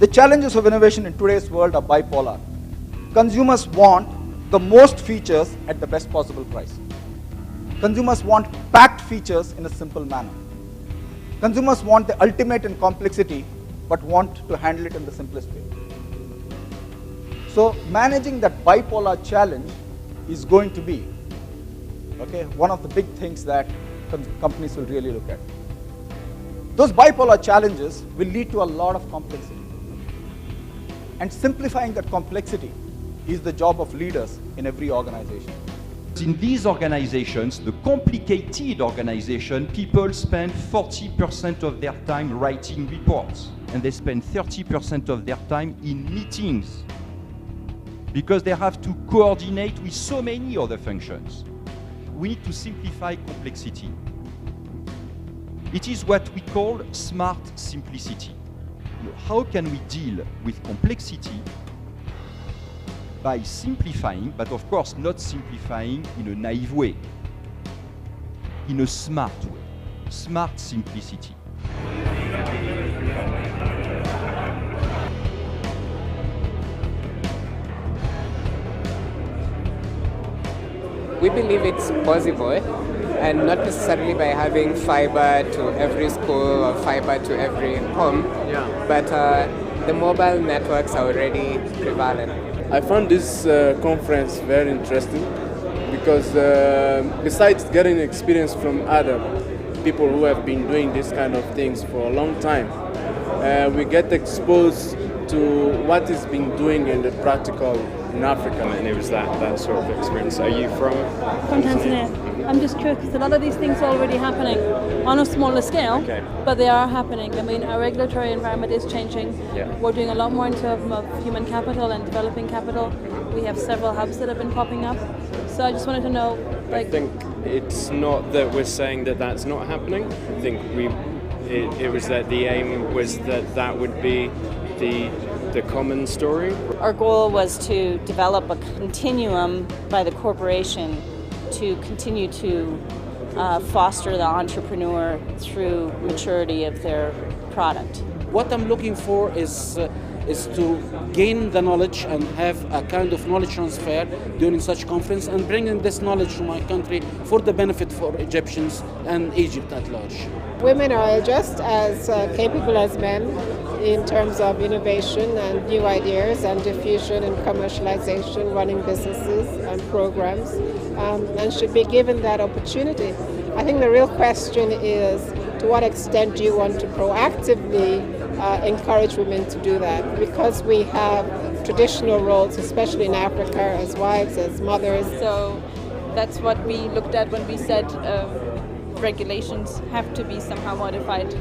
The challenges of innovation in today's world are bipolar. Consumers want the most features at the best possible price. Consumers want packed features in a simple manner. Consumers want the ultimate in complexity, but want to handle it in the simplest way. So managing that bipolar challenge is going to be one of the big things that companies will really look at. Those bipolar challenges will lead to a lot of complexity. And simplifying that complexity is the job of leaders in every organization. In these organizations, the complicated organization, people spend 40% of their time writing reports, and they spend 30% of their time in meetings, because they have to coordinate with so many other functions. We need to simplify complexity. It is what we call smart simplicity. How can we deal with complexity by simplifying, but of course not simplifying in a naive way, in a smart way, smart simplicity. We believe it's possible, and not necessarily by having fiber to every school or fiber to every home, but the mobile networks are already prevalent. I found this conference very interesting because besides getting experience from other people who have been doing this kind of things for a long time, we get exposed to what is being doing in the practical in Africa. And it was that sort of experience. Are you from Tanzania? I'm just curious because a lot of these things are already happening on a smaller scale, but they are happening. I mean, our regulatory environment is changing. We're doing a lot more in terms of human capital and developing capital. We have several hubs that have been popping up. So I just wanted to know, I think it's not that we're saying that that's not happening. I think it was that the aim was that would be the common story. Our goal was to develop a continuum by the corporation to continue to foster the entrepreneur through maturity of their product. What I'm looking for is to gain the knowledge and have a kind of knowledge transfer during such conference and bringing this knowledge to my country for the benefit for Egyptians and Egypt at large. Women are just as capable as men in terms of innovation and new ideas and diffusion and commercialization, running businesses and programs, and should be given that opportunity. I think the real question is, to what extent do you want to proactively encourage women to do that? Because we have traditional roles, especially in Africa, as wives, as mothers. So that's what we looked at when we said regulations have to be somehow modified.